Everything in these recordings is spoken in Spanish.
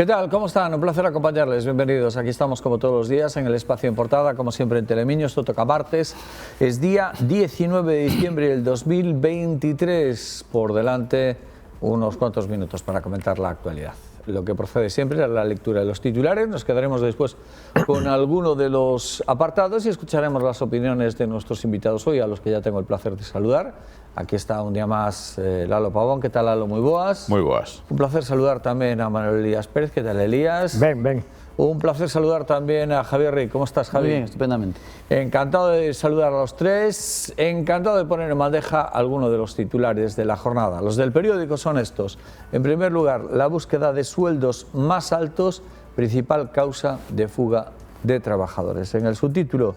¿Qué tal? ¿Cómo están? Un placer acompañarles. Bienvenidos. Aquí estamos como todos los días en el Espacio en Portada, como siempre en Telemiño. Esto toca martes. Es día 19 de diciembre del 2023. Por delante unos cuantos minutos para comentar la actualidad. Lo que procede siempre es la lectura de los titulares. Nos quedaremos después con alguno de los apartados y escucharemos las opiniones de nuestros invitados hoy, a los que ya tengo el placer de saludar. Aquí está un día más Lalo Pavón. ¿Qué tal, Lalo? Muy boas. Muy boas. Un placer saludar también a Manuel Elías Pérez. ¿Qué tal, Elías? Ven. Un placer saludar también a Javier Rey. ¿Cómo estás, Javi? Muy bien, estupendamente. Encantado de saludar a los tres. Encantado de poner en bandeja algunos de los titulares de la jornada. Los del periódico son estos. En primer lugar, la búsqueda de sueldos más altos, principal causa de fuga de trabajadores. En el subtítulo,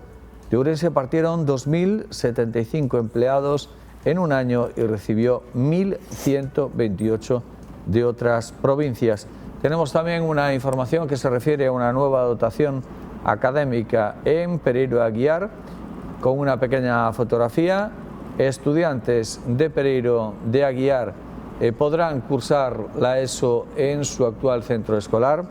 de Ourense partieron 2.075 empleados en un año y recibió 1.128 de otras provincias. Tenemos también una información que se refiere a una nueva dotación académica en Pereiro Aguiar, con una pequeña fotografía. Estudiantes de Pereiro de Aguiar podrán cursar la ESO en su actual centro escolar.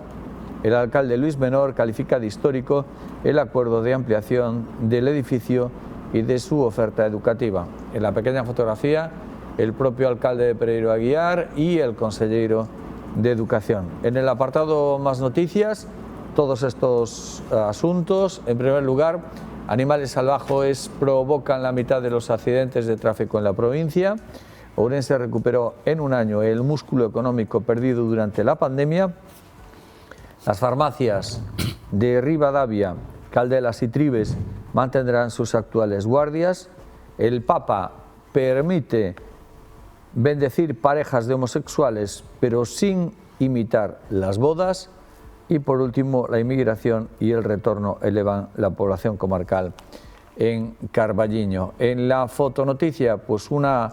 El alcalde Luis Menor califica de histórico el acuerdo de ampliación del edificio y de su oferta educativa. En la pequeña fotografía, el propio alcalde de Pereiro Aguiar y el consejero de Educación. En el apartado Más Noticias, todos estos asuntos. En primer lugar, animales salvajes provocan la mitad de los accidentes de tráfico en la provincia. Ourense recuperó en un año el músculo económico perdido durante la pandemia. Las farmacias de Ribadavia, Caldelas y Tribes mantendrán sus actuales guardias. El Papa permite bendecir parejas de homosexuales, pero sin imitar las bodas. Y por último, la inmigración y el retorno elevan la población comarcal en Carballiño. En la fotonoticia, pues una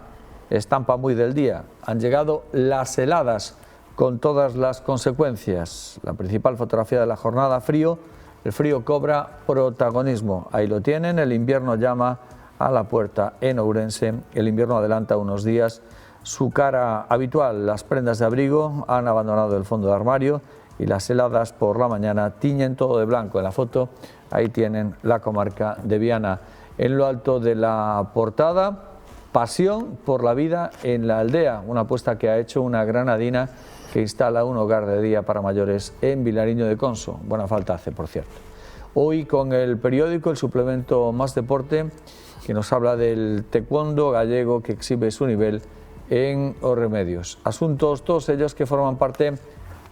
estampa muy del día. Han llegado las heladas con todas las consecuencias. La principal fotografía de la jornada, frío. El frío cobra protagonismo. Ahí lo tienen. El invierno llama a la puerta en Ourense. El invierno adelanta unos días su cara habitual. Las prendas de abrigo han abandonado el fondo de armario y las heladas por la mañana tiñen todo de blanco. En la foto, ahí tienen la comarca de Viana. En lo alto de la portada, pasión por la vida en la aldea, una apuesta que ha hecho una granadina que instala un hogar de día para mayores en Vilariño de Conso. Buena falta hace, por cierto. Hoy con el periódico, el suplemento Más Deporte, que nos habla del taekwondo gallego que exhibe su nivel en Os Remedios. Asuntos todos ellos que forman parte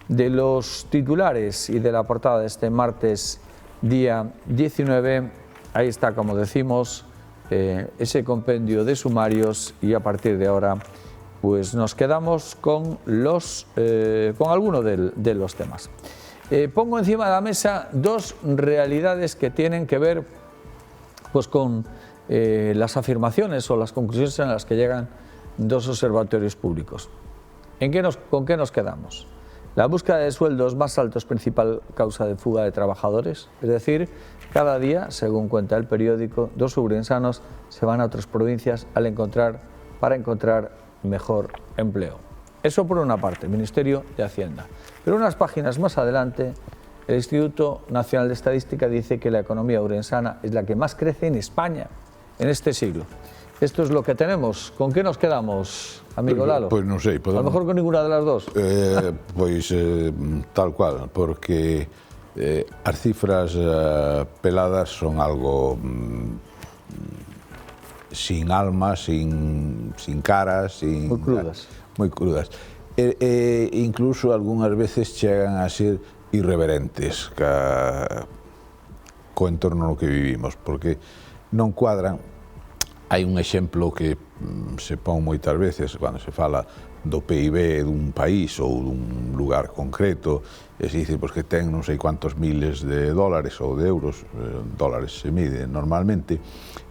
de los titulares y de la portada de este martes día 19. Ahí está, como decimos, ese compendio de sumarios, y a partir de ahora pues nos quedamos con alguno de los temas. Pongo encima de la mesa dos realidades que tienen que ver pues con las afirmaciones o las conclusiones en las que llegan dos observatorios públicos. ¿Con qué nos quedamos? La búsqueda de sueldos más altos, principal causa de fuga de trabajadores. Es decir, cada día, según cuenta el periódico, dos ourensanos se van a otras provincias para encontrar mejor empleo. Eso por una parte, Ministerio de Hacienda. Pero unas páginas más adelante, el Instituto Nacional de Estadística dice que la economía ourensana es la que más crece en España en este siglo. Esto es lo que tenemos. ¿Con qué nos quedamos, amigo Lalo? Pois non sei, A lo mejor con ninguna de las dos. Tal cual, porque as cifras peladas son algo sin alma, sin cara, Moi crudas. Moi crudas. Incluso algunhas veces chegan a ser irreverentes co entorno no que vivimos, porque non cuadran. Hai un exemplo que se pon moitas veces cando se fala do PIB dun país ou dun lugar concreto, e se dice que ten non sei cuántos miles de dólares ou de euros, dólares se mide normalmente,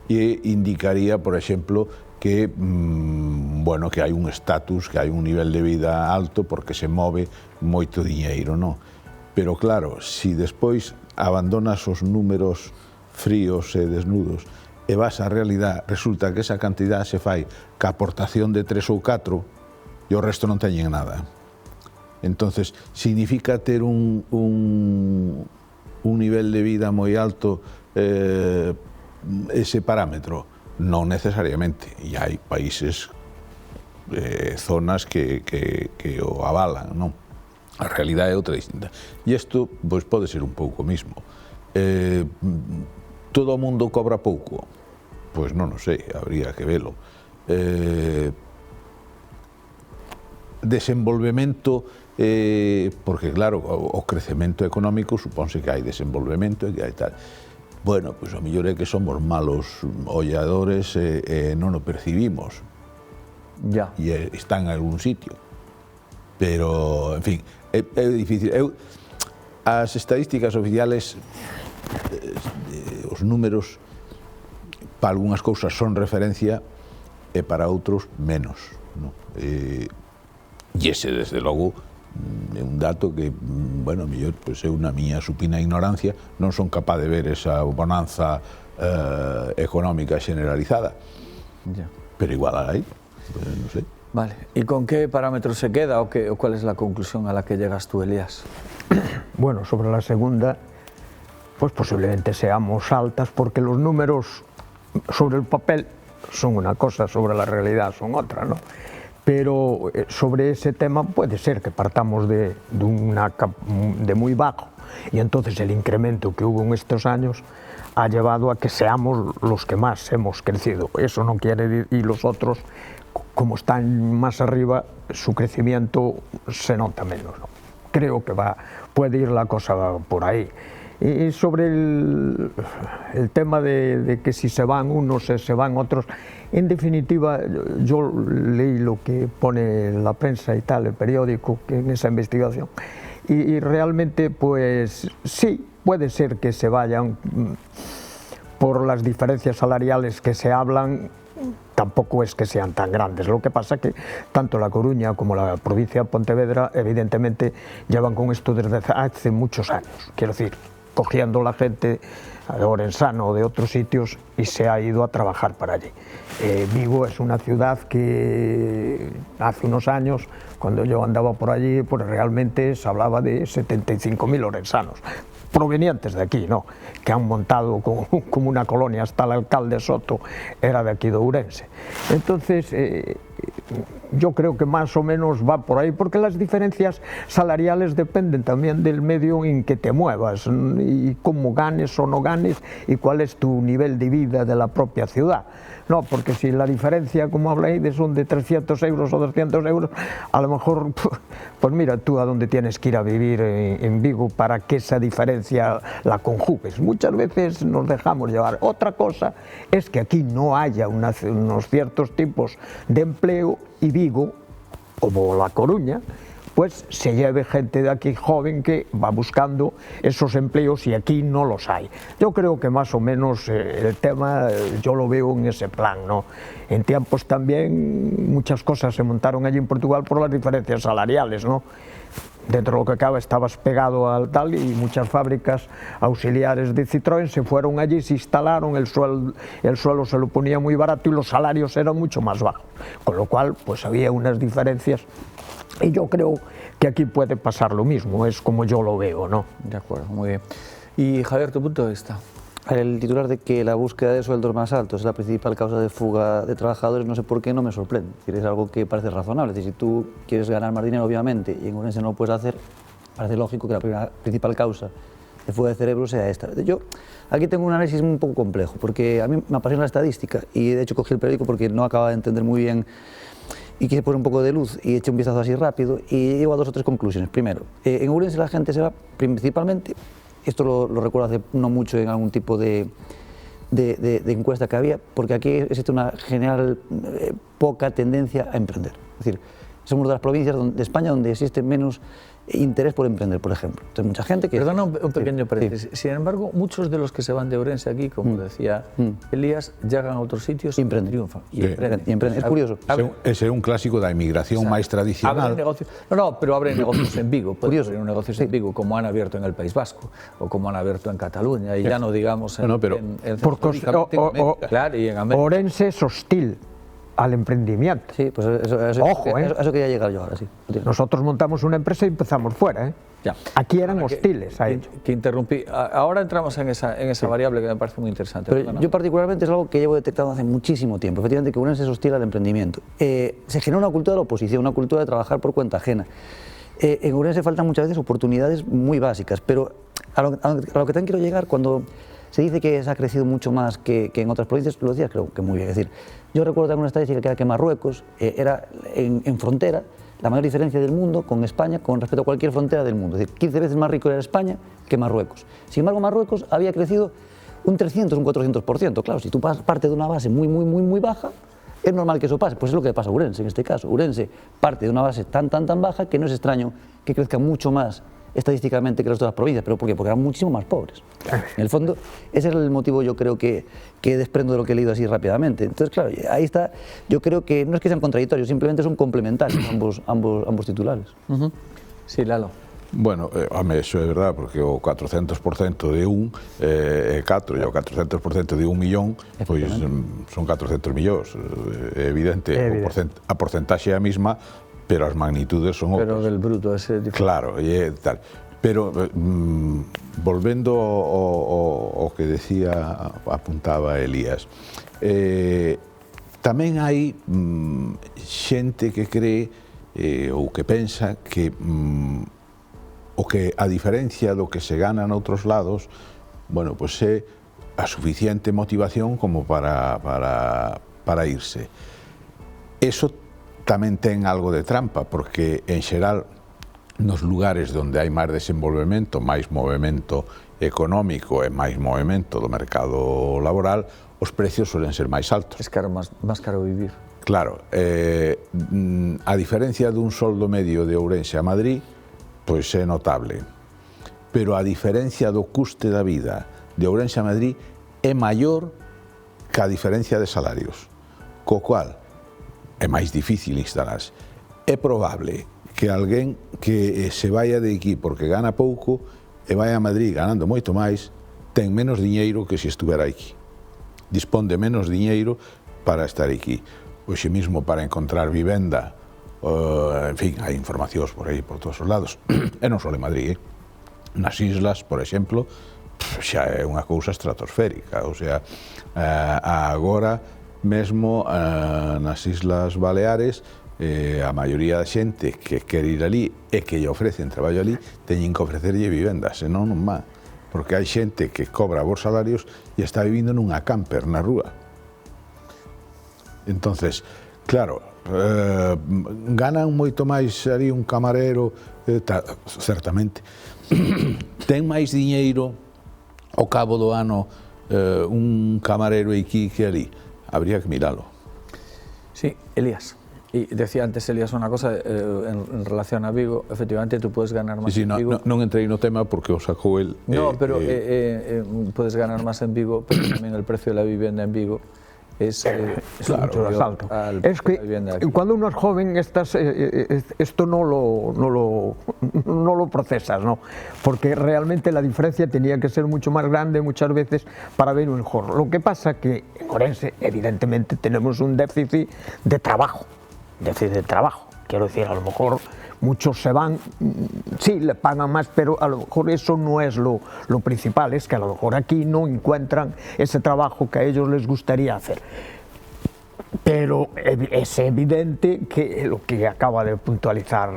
e indicaría, por exemplo, que hai un estatus, que hai un nivel de vida alto porque se move moito diñeiro, non? Pero claro, se despois abandonas os números fríos e desnudos e vas á realidade, resulta que esa cantidad se fai ca aportación de 3 ou 4 e o resto non teñen nada. Entonces, significa ter un nivel de vida moi alto ese parámetro? Non necesariamente, e hai países, zonas que o avalan, non? A realidade é outra distinta. E isto, pois, pode ser un pouco mismo. Todo o mundo cobra pouco? Pois non o sei, habría que velo. Desenvolvemento, porque claro, o crecemento económico supónse que hai desenvolvemento e que hai tal. Bueno, pois o mellor é que somos malos olladores e non o percibimos. Ya. E está en algún sitio. Pero, en fin, é difícil. As estadísticas oficiales, os números, para algunhas cousas son referencia e para outros menos, non? E ese, desde logo, é un dato que, bueno, mellor, pois eu na miña supina ignorancia non son capaz de ver esa bonanza económica generalizada. Ya. Pero igual hai, pues, non sei. Vale, ¿y con qué parámetros se queda o cuál es la conclusión a la que llegas tú, Elías? Bueno, sobre la segunda, pues posiblemente seamos altas porque los números sobre el papel son una cosa, sobre la realidad son otra, ¿no? Pero sobre ese tema puede ser que partamos de muy bajo y entonces el incremento que hubo en estos años ha llevado a que seamos los que más hemos crecido. Eso no quiere decir, y los otros, como están más arriba, su crecimiento se nota menos, ¿no? Creo que puede ir la cosa por ahí. Y sobre el tema de que si se van unos, se van otros, en definitiva, yo leí lo que pone la prensa y tal, el periódico, en esa investigación, y realmente, pues sí, puede ser que se vayan por las diferencias salariales que se hablan. Tampoco es que sean tan grandes, lo que pasa que tanto La Coruña como la provincia de Pontevedra evidentemente llevan con esto desde hace muchos años, quiero decir, cogiendo la gente de Orensano o de otros sitios y se ha ido a trabajar para allí. Vigo es una ciudad que hace unos años, cuando yo andaba por allí, pues realmente se hablaba de 75.000 orensanos, provenientes de aquí, ¿no? Que han montado como una colonia, hasta el alcalde Soto era de aquí de Ourense. Entonces, yo creo que más o menos va por ahí, porque las diferencias salariales dependen también del medio en que te muevas y cómo ganes o no ganes y cuál es tu nivel de vida de la propia ciudad. No, porque si la diferencia, como habláis, son de 300 euros o 200 euros, a lo mejor, pues mira tú a dónde tienes que ir a vivir en Vigo para que esa diferencia la conjugues. Muchas veces nos dejamos llevar. Otra cosa es que aquí no haya unos ciertos tipos de empleo y Vigo, como La Coruña, pues se lleve gente de aquí joven que va buscando esos empleos y aquí no los hay. Yo creo que más o menos el tema yo lo veo en ese plan, ¿no? En tiempos también muchas cosas se montaron allí en Portugal por las diferencias salariales, ¿no? Dentro de lo que acaba estabas pegado al tal y muchas fábricas auxiliares de Citroën se fueron allí, se instalaron, el suelo se lo ponía muy barato y los salarios eran mucho más bajos, con lo cual pues había unas diferencias. Y yo creo que aquí puede pasar lo mismo, es como yo lo veo, ¿no? De acuerdo, muy bien. Y Javier, ¿tu punto de vista? El titular de que la búsqueda de sueldos más altos es la principal causa de fuga de trabajadores, no sé por qué, no me sorprende. Es algo que parece razonable. Es decir, si tú quieres ganar más dinero, obviamente, y en Ourense no lo puedes hacer, parece lógico que la principal causa de fuga de cerebro sea esta. Yo aquí tengo un análisis un poco complejo, porque a mí me apasiona la estadística y de hecho cogí el periódico porque no acababa de entender muy bien y quise poner un poco de luz y eché un vistazo así rápido y llego a dos o tres conclusiones. Primero, en Ourense la gente se va principalmente, esto lo recuerdo hace no mucho en algún tipo de encuesta que había, porque aquí existe una general poca tendencia a emprender. Es decir, somos de las provincias de España donde existe menos interés por emprender, por ejemplo. Entonces, mucha gente que... Perdona un pequeño paréntesis. Sí. Sin embargo, muchos de los que se van de Ourense aquí, como decía Elías, llegan a otros sitios y triunfan. Y emprenden. Es curioso. Ese é un clásico da emigración máis tradicional. Pero abren negocios en Vigo. Curioso. Abrir negocios en Vigo, como han abierto en el País Vasco, o como han abierto en Cataluña, y ya no digamos en porque claro, y en América. Ourense es hostil al emprendimiento. Sí, pues eso, Ojo, eso quería llegar yo ahora, sí. Nosotros montamos una empresa y empezamos fuera, ¿eh? Ya. Aquí eran hostiles a ello. Que interrumpí. Ahora entramos en esa variable que me parece muy interesante. Pero yo particularmente es algo que llevo detectando hace muchísimo tiempo. Efectivamente, que Ourense es hostil al emprendimiento. Se genera una cultura de la oposición, una cultura de trabajar por cuenta ajena. En Ourense faltan muchas veces oportunidades muy básicas, pero a lo que también quiero llegar, cuando se dice que se ha crecido mucho más que en otras provincias, lo decías creo que muy bien. Es decir, yo recuerdo también una estadística que era que Marruecos era en frontera la mayor diferencia del mundo con España con respecto a cualquier frontera del mundo. Es decir, 15 veces más rico era España que Marruecos. Sin embargo, Marruecos había crecido un 300, un 400%. Claro, si tú partes de una base muy baja, es normal que eso pase. Pues es lo que pasa a Ourense en este caso. Ourense parte de una base tan baja que no es extraño que crezca mucho más estadísticamente que las otras provincias. ¿Pero por qué? Porque eran muchísimo más pobres. En el fondo, ese es el motivo, yo creo, que desprendo de lo que he leído así rápidamente. Entonces, claro, ahí está. Yo creo que no es que sean contradictorios, simplemente son complementarios ambos titulares. Sí, Lalo. Bueno, eso é verdade, porque o 400% de un é 4, e o 400% de 1 millón, pois son 400 millóns. É evidente, a porcentaxe é a mesma, pero as magnitudes son outras. Pero del bruto ese diferente. Claro, e tal. Pero, volvendo ao que decía, apuntaba Elías, tamén hai xente que cree ou que pensa que a diferencia do que se gana noutros lados, bueno, pois é a suficiente motivación como para irse. Eso tamén ten algo de trampa, porque en xeral nos lugares onde hai máis desenvolvemento, máis movimento económico e máis movimento do mercado laboral, os precios suelen ser máis altos. Es caro, más caro vivir. Claro, a diferencia dun soldo medio de Ourense a Madrid, pois é notable, pero a diferencia do custe da vida de Ourense a Madrid é maior que a diferencia de salarios, co cual é máis difícil instalarse. É probable que alguén que se vaya de aquí porque gana pouco e vai a Madrid ganando moito máis, ten menos diñeiro que se estuvera aquí. Dispón de menos diñeiro para estar aquí. Hoxe mismo para encontrar vivenda, en fin, hai informacións por aí, por todos os lados, e non só en Madrid, nas islas, por exemplo, xa é unha cousa estratosférica, o sea, agora mesmo nas Islas Baleares, a maioría da xente que quer ir ali e que lle ofrecen traballo ali, teñen que ofrecerlle vivendas, senón non má, porque hai xente que cobra bons salarios e está vivindo nunha camper na rúa. Entonces, claro, ganan moito máis ali un camarero, certamente, ten máis diñeiro ao cabo do ano un camarero aquí que ali, habría que miralo. Sí, Elías. Y decía antes Elías una cosa en relación a Vigo, efectivamente tú puedes ganar más en Vigo. Non entrei no tema porque o sacou el. No, pero puedes ganar más en Vigo, pero también el precio de la vivienda en Vigo es mucho más alto. Es que cuando uno es joven esto no lo procesas, ¿no? Porque realmente la diferencia tenía que ser mucho más grande muchas veces para ver un mejor. Lo que pasa que en Ourense evidentemente tenemos un déficit de trabajo. Quiero decir, a lo mejor muchos se van, sí, le pagan más, pero a lo mejor eso no es lo principal, es que a lo mejor aquí no encuentran ese trabajo que a ellos les gustaría hacer. Pero es evidente que lo que acaba de puntualizar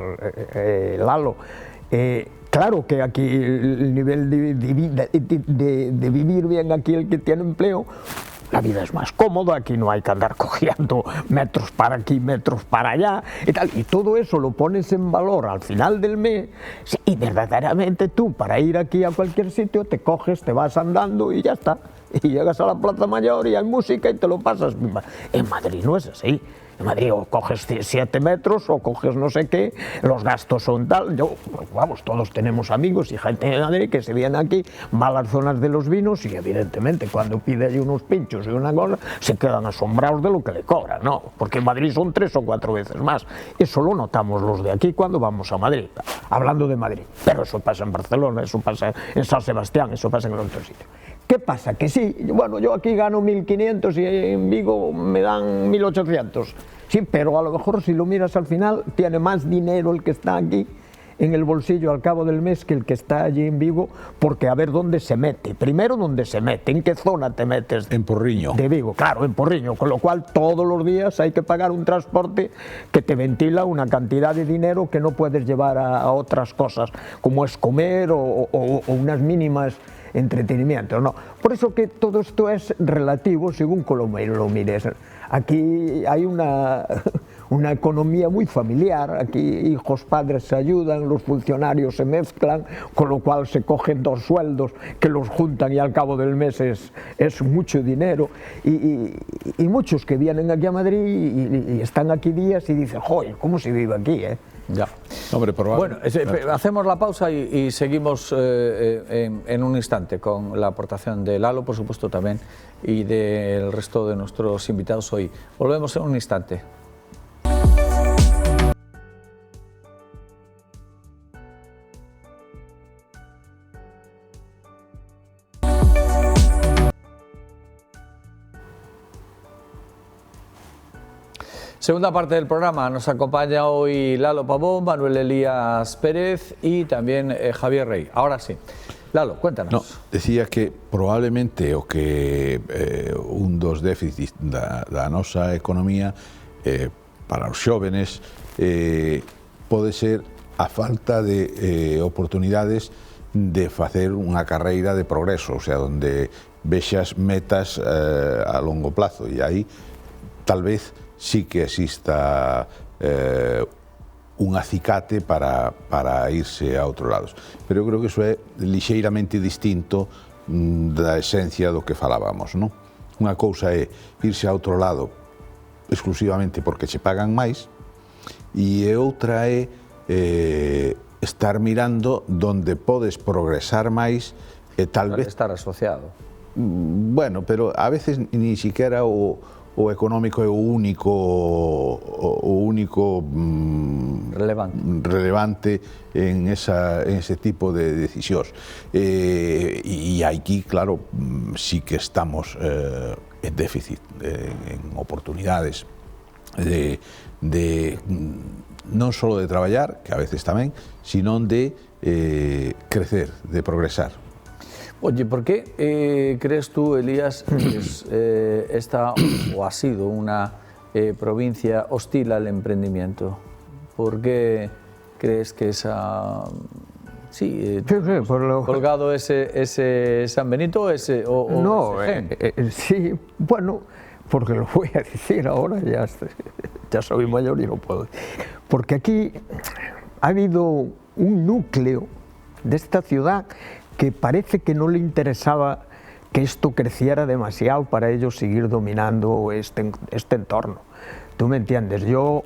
Lalo, claro que aquí el nivel de vivir bien aquí, el que tiene empleo, la vida es más cómoda, aquí no hay que andar cogiendo metros para aquí, metros para allá y tal, y todo eso lo pones en valor al final del mes y verdaderamente tú para ir aquí a cualquier sitio te coges, te vas andando y ya está, y llegas a la Plaza Mayor y hay música y te lo pasas. En Madrid no es así. En Madrid o coges 7 metros o coges no sé qué, los gastos son tal. Vamos, todos tenemos amigos y gente de Madrid que se viene aquí, va a las zonas de los vinos y evidentemente cuando pide allí unos pinchos y una cosa, se quedan asombrados de lo que le cobran, ¿no? Porque en Madrid son 3 o 4 veces más. Eso lo notamos los de aquí cuando vamos a Madrid, hablando de Madrid. Pero eso pasa en Barcelona, eso pasa en San Sebastián, eso pasa en otros sitios. ¿Qué ¿Qué pasa? Que sí, bueno, yo aquí gano 1.500 y en Vigo me dan 1.800. Sí, pero a lo mejor si lo miras al final, tiene más dinero el que está aquí en el bolsillo al cabo del mes que el que está allí en Vigo, porque a ver dónde se mete. Primero, dónde se mete, en qué zona te metes. En Porriño. De Vigo, claro, en Porriño, con lo cual todos los días hay que pagar un transporte que te ventila una cantidad de dinero que no puedes llevar a otras cosas, como es comer o unas mínimas entretenimientos, ¿no? Por eso que todo esto es relativo según como lo mires. Aquí hay una economía muy familiar, aquí hijos, padres se ayudan, los funcionarios se mezclan, con lo cual se cogen 2 sueldos que los juntan y al cabo del mes es mucho dinero, y muchos que vienen aquí a Madrid y están aquí días y dicen, joder, ¿cómo se vive aquí, eh? Ya. Hombre, bueno, hacemos la pausa y seguimos en un instante con la aportación de Lalo, por supuesto, también, y del resto de nuestros invitados hoy. Volvemos en un instante. Segunda parte del programa, nos acompaña hoy Lalo Pavón, Manuel Elías Pérez y también Javier Rey. Ahora sí, Lalo, cuéntanos. No, decía que probablemente o que un dos déficits da nosa economía para os xóvenes pode ser a falta de oportunidades de facer unha carreira de progreso, o sea, onde vexas metas a longo plazo, e aí tal vez sí que exista un acicate para irse a outros lados. Pero eu creo que iso é lixeiramente distinto da esencia do que falábamos, non? Unha cousa é irse a outro lado exclusivamente porque che pagan máis, e outra é estar mirando donde podes progresar máis e tal vez... Estar asociado. Bueno, pero a veces ni siquiera o económico é o único relevante en ese tipo de decisións. E aquí, claro, sí que estamos en déficit, en oportunidades de non só de traballar, que a veces tamén, sino de crecer, de progresar. Oye, ¿por qué crees tú, Elías, que esta o ha sido una provincia hostil al emprendimiento? ¿Por qué crees que esa... Sí, por lo... colgado ese San Benito ese sí, bueno, porque lo voy a decir ahora, ya soy mayor y no puedo. Porque aquí ha habido un núcleo de esta ciudad que parece que no le interesaba que esto creciera demasiado para ellos seguir dominando este entorno. ¿Tú me entiendes? Yo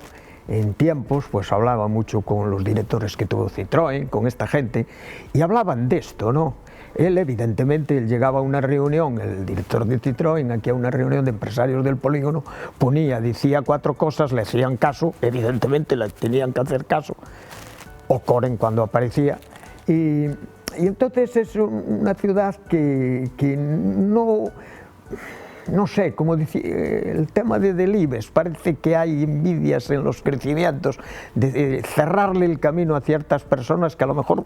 en tiempos pues hablaba mucho con los directores que tuvo Citroën, con esta gente, y hablaban de esto, ¿no? Él evidentemente llegaba a una reunión, el director de Citroën, aquí a una reunión de empresarios del polígono, decía 4 cosas, le hacían caso, evidentemente le tenían que hacer caso, o Coren cuando aparecía, y entonces es una ciudad que no sé, como decía, el tema de Delibes, parece que hay envidias en los crecimientos, de cerrarle el camino a ciertas personas que a lo mejor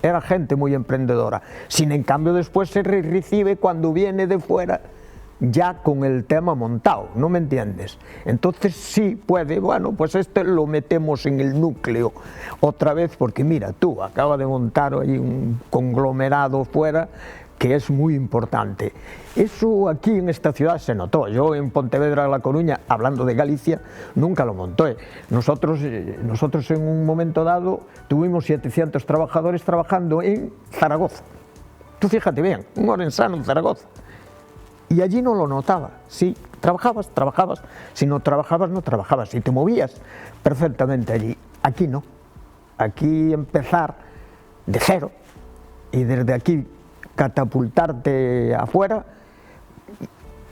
era gente muy emprendedora, sin en cambio después se recibe cuando viene de fuera ya con el tema montado, ¿no me entiendes? Entonces sí puede, bueno, pues lo metemos en el núcleo otra vez, porque mira tú, acaba de montar ahí un conglomerado fuera que es muy importante. Eso aquí en esta ciudad se notó. Yo en Pontevedra, La Coruña, hablando de Galicia, nunca lo monté. Nosotros en un momento dado tuvimos 700 trabajadores trabajando en Zaragoza. Tú fíjate bien, un orensano en Zaragoza. Y allí no lo notaba. Si trabajabas, trabajabas. Si no trabajabas, no trabajabas. Si te movías perfectamente allí. Aquí no. Aquí empezar de cero y desde aquí catapultarte afuera,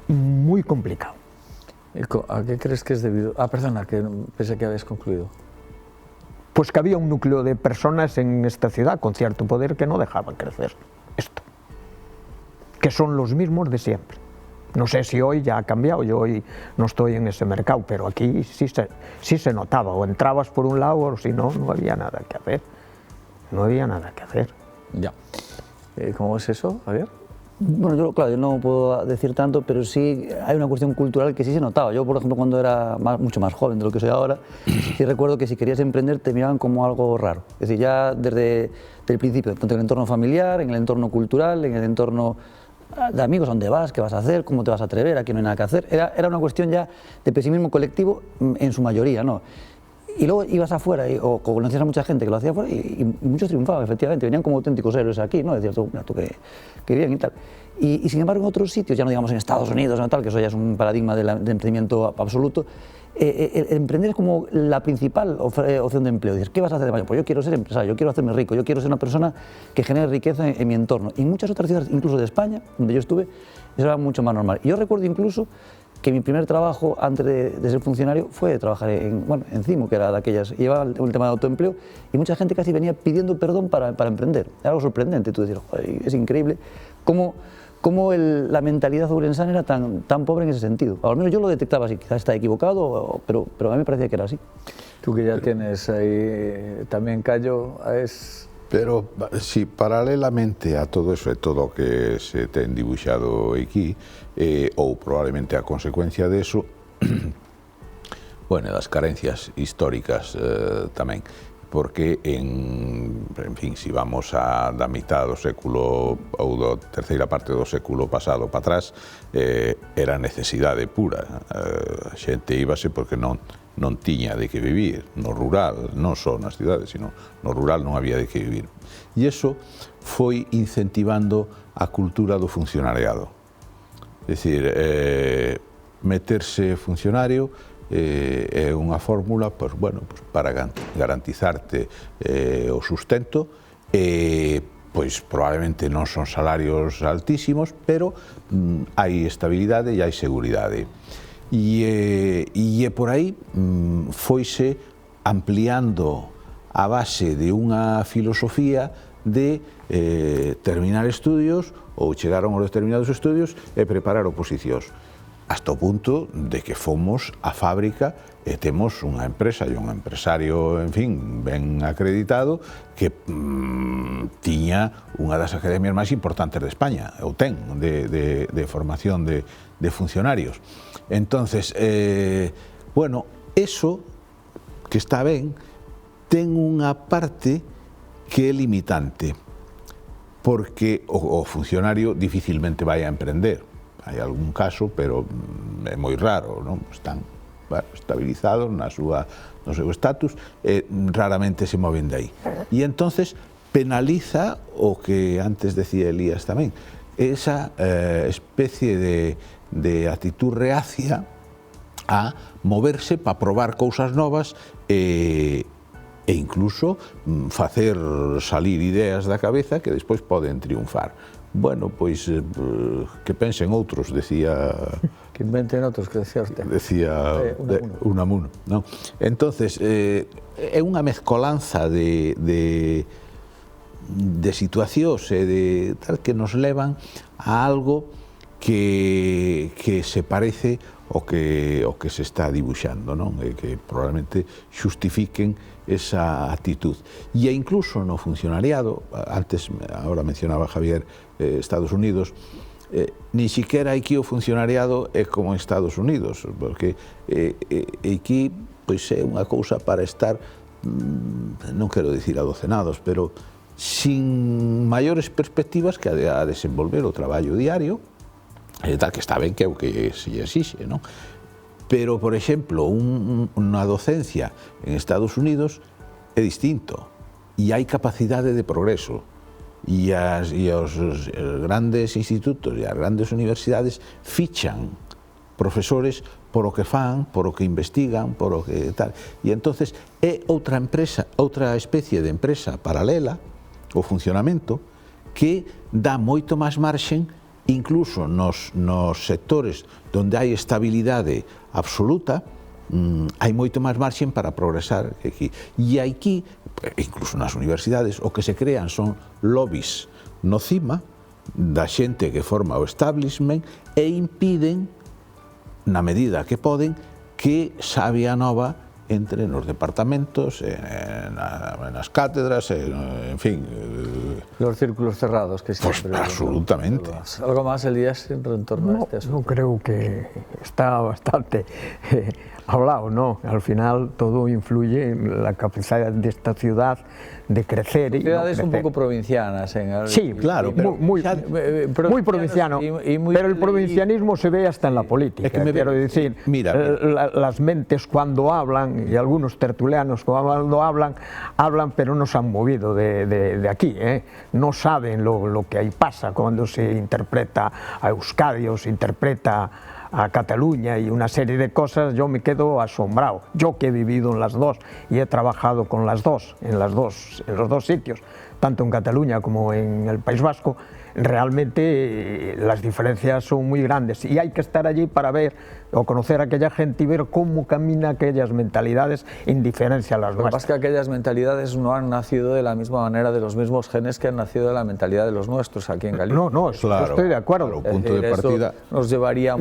muy complicado. ¿A qué crees que es debido? Perdona, que pensé que habías concluido. Pues que había un núcleo de personas en esta ciudad con cierto poder que no dejaban crecer esto. que son los mismos de siempre. No sé si hoy ya ha cambiado, yo hoy no estoy en ese mercado, pero aquí sí se notaba, o entrabas por un lado o si no, no había nada que hacer. No había nada que hacer. Ya. ¿Cómo es eso, Javier? Bueno, yo, claro, yo no puedo decir tanto, pero sí hay una cuestión cultural que sí se notaba. Yo, por ejemplo, cuando era mucho más joven de lo que soy ahora, sí recuerdo que si querías emprender te miraban como algo raro. Es decir, ya desde el principio, tanto en el entorno familiar, en el entorno cultural, en el entorno de amigos, ¿a dónde vas? ¿Qué vas a hacer? ¿Cómo te vas a atrever? Aquí no hay nada que hacer. Era una cuestión ya de pesimismo colectivo en su mayoría, ¿no? Y luego ibas afuera o conocías a mucha gente que lo hacía afuera y muchos triunfaban, efectivamente, venían como auténticos héroes aquí, ¿no? Decías tú, mira tú qué bien y tal. Y sin embargo en otros sitios, ya no digamos en Estados Unidos o tal, que eso ya es un paradigma de emprendimiento absoluto, el emprender es como la principal opción de empleo. Dices, ¿qué vas a hacer de mañana? Pues yo quiero ser empresario, yo quiero hacerme rico, yo quiero ser una persona que genere riqueza en mi entorno. Y en muchas otras ciudades, incluso de España, donde yo estuve, eso era mucho más normal. Y yo recuerdo incluso que mi primer trabajo antes de ser funcionario fue trabajar en CIMO, que era de aquellas, llevaba el tema de autoempleo, y mucha gente casi venía pidiendo perdón para emprender. Era algo sorprendente, tú decías, joder, es increíble cómo la mentalidad ourensana era tan pobre en ese sentido. Al menos yo lo detectaba así, quizás está equivocado, pero a mí me parecía que era así. Tú que ya tienes ahí también, Cayo, es... Pero, si paralelamente a todo eso e todo o que se ten dibuixado aquí, ou probablemente a consecuencia de eso, bueno, das carencias históricas tamén, porque en fin, si vamos da mitad do século ou da terceira parte do século pasado para atrás, era necesidade pura. A xente íbase porque non tiña de que vivir no rural, non só nas cidades, sino no rural non había de que vivir. E iso foi incentivando a cultura do funcionariado. É dicir, meterse funcionario é unha fórmula para garantizarte o sustento, probablemente non son salarios altísimos, pero hai estabilidade e hai seguridade. E por aí foise ampliando a base de unha filosofía de terminar estudios ou chegar a uns determinados estudios e preparar oposicións, hasta o punto de que fomos a fábrica e temos unha empresa e un empresario, en fin, ben acreditado, que tiña unha das academias máis importantes de España, ou ten, de formación de funcionarios. Entonces, bueno, eso que está ben, ten unha parte que é limitante, porque o funcionario dificilmente vai a emprender. Hai algún caso, pero é moi raro, non? Están estabilizados no seu estatus e raramente se moven de aí. E entonces penaliza o que antes decía Elías tamén, esa especie de actitud reacia a moverse para probar cousas novas e incluso facer salir ideas da cabeza que despois poden triunfar. Bueno, pois que pensen outros, decía... Que inventen outros, que decía usted. Decía Unamuno, non? Entonces, é unha mezcolanza de situacións e de tal que nos levan a algo que se parece ao que se está dibuixando, non? E que probablemente xustifiquen esa actitud. E incluso no funcionariado, antes, ahora mencionaba Javier, Estados Unidos, ni siquiera aquí o funcionariado é como en Estados Unidos, porque aquí pois é unha cousa para estar, non quero dicir adocenados, pero sin maiores perspectivas que a desenvolver o traballo diario, tal que está ben que é o que se exixe, non? Pero, por exemplo, unha docencia en Estados Unidos é distinto e hai capacidade de progreso e os grandes institutos e as grandes universidades fichan profesores por o que fan, por o que investigan, por o que tal. E entonces é outra empresa, outra especie de empresa paralela, o funcionamento, que dá moito máis marxen incluso nos sectores onde hai estabilidade absoluta, hai moito máis marxen para progresar que aquí. E aquí, incluso nas universidades, o que se crean son lobbies no cima da xente que forma o establishment e impiden, na medida que poden, que Sabia Nova entre nos departamentos, nas cátedras, en fin. Los círculos cerrados que siempre... Pues absolutamente. ¿Algo más, Elías, en torno a este asunto? No, creo que está bastante hablado, ¿no? Al final todo influye en la capacidad de esta ciudad de crecer y no ciudades crecer. un poco provincianas. Sí, claro, pero muy provinciano, pero el provincianismo se ve hasta en la política. Es que quiero decir, mira, las mentes cuando hablan, y algunos tertulianos cuando hablan, pero no se han movido de aquí, ¿eh? No saben lo que ahí pasa cuando se interpreta a Euskadi o se interpreta a Cataluña y una serie de cosas. Yo me quedo asombrado, yo que he vivido en las dos y he trabajado con las dos, en los dos sitios, tanto en Cataluña como en el País Vasco. Realmente las diferencias son muy grandes y hay que estar allí para ver o conocer a aquella gente y ver cómo caminan aquellas mentalidades en diferencia a las nuestras. Lo que pasa es que aquellas mentalidades no han nacido de la misma manera, de los mismos genes que han nacido de la mentalidad de los nuestros aquí en Galicia. No, claro, estoy de acuerdo. Claro, punto de partida. Nos llevaría...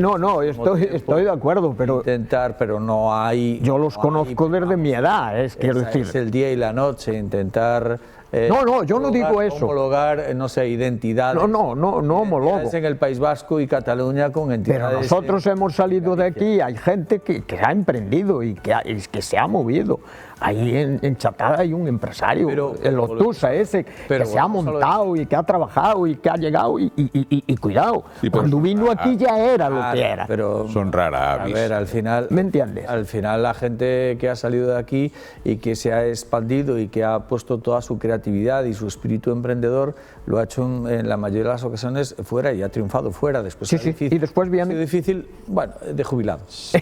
Estoy de acuerdo, pero... Intentar, pero no hay... Yo los conozco desde mi edad, quiero decir. Es el día y la noche, intentar... yo no digo eso. Homologar, no sé, identidades. No homologo. En el País Vasco y Cataluña con entidades... Pero nosotros hemos salido de aquí, hay gente que ha emprendido y que se ha movido. Ahí en Chatada hay un empresario, el Otusa ese, que se ha montado y que ha trabajado y que ha llegado y cuidado. Cuando vino aquí ya era lo que era. Pero, son rara avis. A ver, al final... ¿Me entiendes? Al final la gente que ha salido de aquí y que se ha expandido y que ha puesto toda su creatividad y su espíritu emprendedor, lo ha hecho en la mayoría de las ocasiones fuera y ha triunfado fuera. Después sí, y después viene... Ha sido difícil, bueno, de jubilados.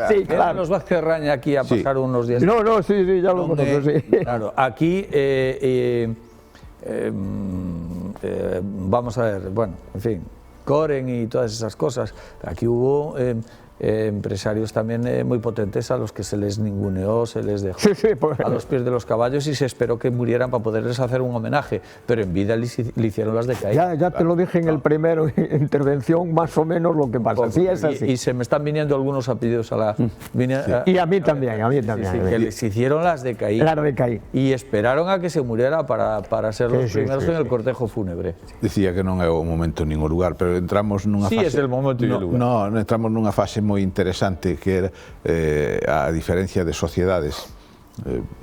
Sí, claro. Los Vázquez Raña aquí a pasar unos días. Sí, ya lo conozco, sí. Claro, aquí vamos a ver, bueno, en fin, Coren y todas esas cosas. Aquí hubo empresarios también muy potentes a los que se les ninguneó, se les dejó a los pies de los caballos y se esperó que murieran para poderles hacer un homenaje, pero en vida le hicieron las de caer. Ya te lo dije en el primero intervención, más o menos lo que pasa. Sí, es así. Y se me están viniendo algunos apellidos a la... Y a mí también, que les hicieron las de caer. Las de caer. Y esperaron a que se muriera para ser los primeros en el cortejo fúnebre. Decía que non é o momento nin o lugar, pero entramos nunha fase... Sí, es el momento y el lugar. No, entramos nunha fase moi interesante que era a diferencia de sociedades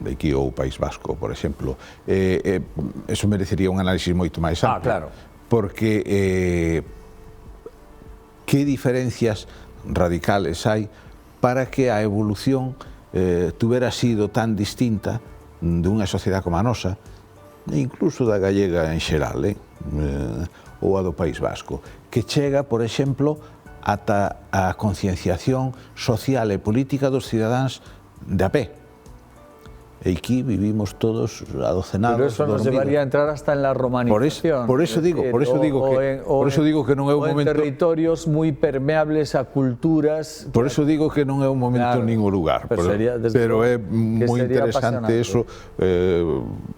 de aquí ou País Vasco, por exemplo, eso merecería un análisis moito máis amplio. Claro. Porque que diferencias radicales hai para que a evolución tuvera sido tan distinta dunha sociedade como a nosa, incluso da gallega en xeral, ou a do País Vasco, que chega, por exemplo, ata a concienciación social e política dos cidadáns de a pé. E aquí vivimos todos adocenados. Pero eso nos llevaría a entrar hasta en la romanización. Por eso digo que non é un momento... en territorios muy permeables a culturas... Por eso digo que non é un momento nin o lugar. Pero é moi interesante eso,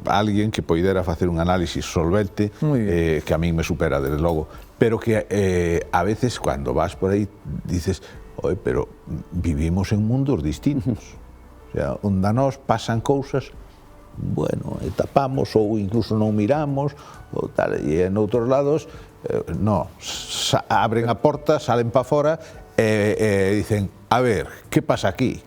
alguén que poidera facer un análisis solvente, que a min me supera, desde logo, pero que a veces, cando vas por aí, dices, pero vivimos en mundos distintos. O sea, onde a nós pasan cousas, bueno, tapamos ou incluso non miramos, ou tal, e en outros lados, abren a porta, salen para fora e dicen, a ver, que pasa aquí?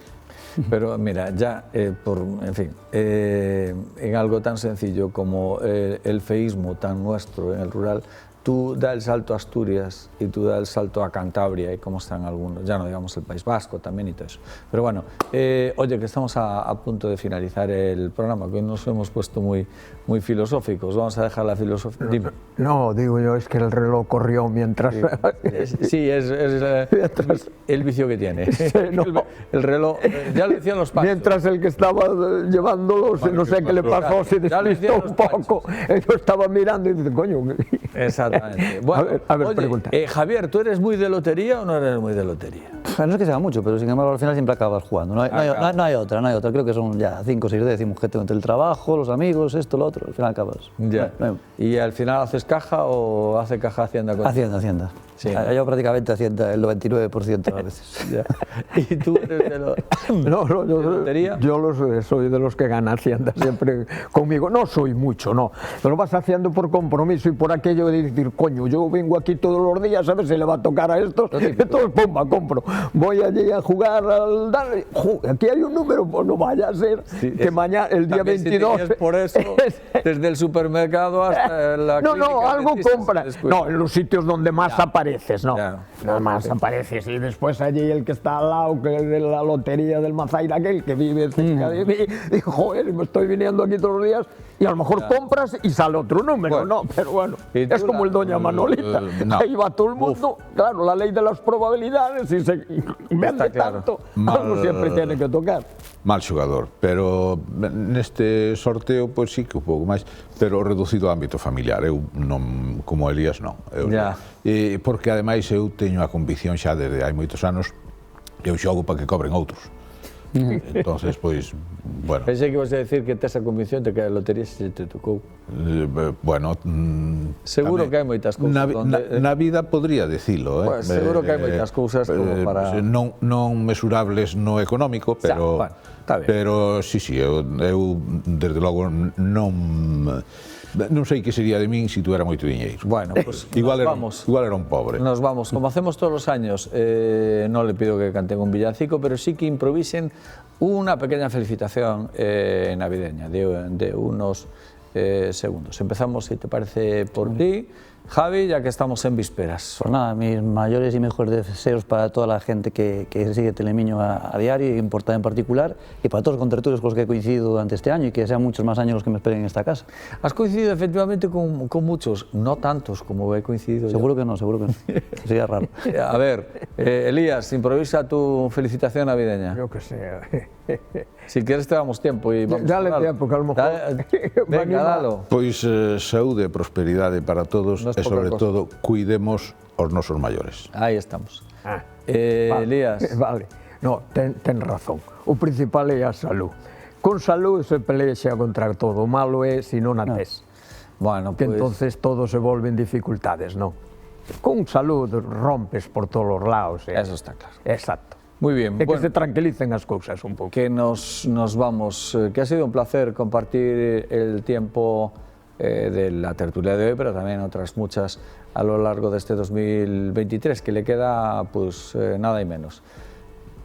Pero mira, ya, en fin, en algo tan sencillo como el feísmo tan nuestro en el rural, tú da el salto a Asturias y tú da el salto a Cantabria y cómo están algunos, ya no digamos el País Vasco también y todo eso. Pero bueno, oye, que estamos a punto de finalizar el programa, que hoy nos hemos puesto muy filosóficos, vamos a dejar la filosofía. Dime. No, digo yo, es que el reloj corrió mientras... Sí, es el vicio que tiene. No. El reloj, ya lo decían los pactos. Mientras el que estaba llevándolos, no sé qué le pasó, se despistó un poco, yo estaba mirando y dice, coño... Exactamente. Bueno, a ver, oye, pregunta. Javier, ¿tú eres muy de lotería o no eres muy de lotería? No es que sea mucho, pero sin embargo al final siempre acabas jugando. No hay otra. Creo que son ya 5 o 6 décimos que tengo entre el trabajo, los amigos, esto, lo otro. Al final acabas. Ya. ¿Y al final haces caja o hace caja Hacienda? Hacienda. Sí. Yo prácticamente Hacienda el 99% a veces. Ya. ¿Y tú eres de los yo soy de los que gana Hacienda siempre conmigo. No soy mucho, no. Lo vas haciendo por compromiso y por aquello de decir, coño, yo vengo aquí todos los días a ver si le va a tocar a estos, entonces pumba, compro. Voy allí a jugar al darle. Aquí hay un número, pues no vaya a ser que mañana, el día 22. Si por eso, desde el supermercado hasta la clínica. No, algo compra. No, en los sitios donde más apareces, no. Nada más apareces. Y después allí el que está al lado, que es de la lotería del Mazaira, aquel que vive cerca de mí, dijo, joder, me estoy viniendo aquí todos los días y a lo mejor compras y sale otro número, bueno, no, pero bueno, es como el Doña Manolita, ahí va todo el mundo, claro, la ley de las probabilidades, si se vende tanto, algo siempre tiene que tocar. Mal xogador, pero neste sorteo, pois sí que un pouco máis, pero reducido ao ámbito familiar, eu non, como Elías non, porque ademais eu teño a convicción xa desde hai moitos anos que eu xogo para que cobren outros. Entonces, pois, bueno. Pensei que ibas a decir que tes a convicción de que a lotería se te tocou. Bueno, seguro que hai moitas cousas na vida podría decilo, pues, seguro que hai moitas cousas como para non mesurables no económico, pero pero sí, eu desde logo non sei que sería de min se tuera moito diñeiro. Bueno, pues igual era un pobre. Nos vamos, como hacemos todos los años, no le pido que canten un villancico, pero sí que improvisen una pequeña felicitación navideña de unos segundos. Empezamos, si te parece, por ti, Javi, ya que estamos en vísperas. Pues nada, mis mayores y mejores deseos para toda la gente que sigue Telemiño a diario y en Portada en particular, y para todos los contertulios con los que he coincidido durante este año y que sean muchos más años los que me esperen en esta casa. ¿Has coincidido efectivamente con muchos? No tantos como he coincidido seguro yo. Que no, sería raro. A ver, Elías, improvisa tu felicitación navideña. Yo que sé. Si quieres te damos tiempo y vamos dale tiempo, que a lo mejor... Venga, dalo. Pois saúde e prosperidade para todos e sobre todo cuidemos os nosos maiores. Aí estamos. Elías. Vale, no, ten razón. O principal é a salud. Con salud se pelexa contra todo. O malo é se non a tes. Bueno, que entonces todo se volven dificultades, non? Con salud rompes por todos os lados. Eso está claro. Exacto. Muy bien. Que se tranquilicen as cousas un pouco. Que nos vamos, que ha sido un placer compartir el tiempo de la tertulia de hoy, pero también otras muchas a lo largo de este 2023, que le queda pues nada y menos.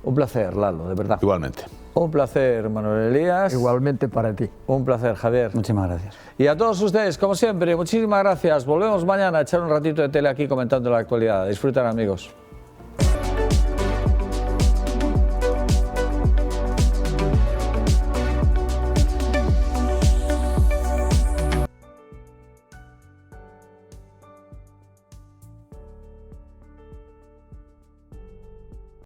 Un placer, Lalo, de verdad. Igualmente. Un placer, Manuel Elías. Igualmente para ti. Un placer, Javier. Muchísimas gracias. Y a todos ustedes, como siempre, muchísimas gracias. Volvemos mañana a echar un ratito de tele aquí comentando la actualidad. Disfruten, amigos.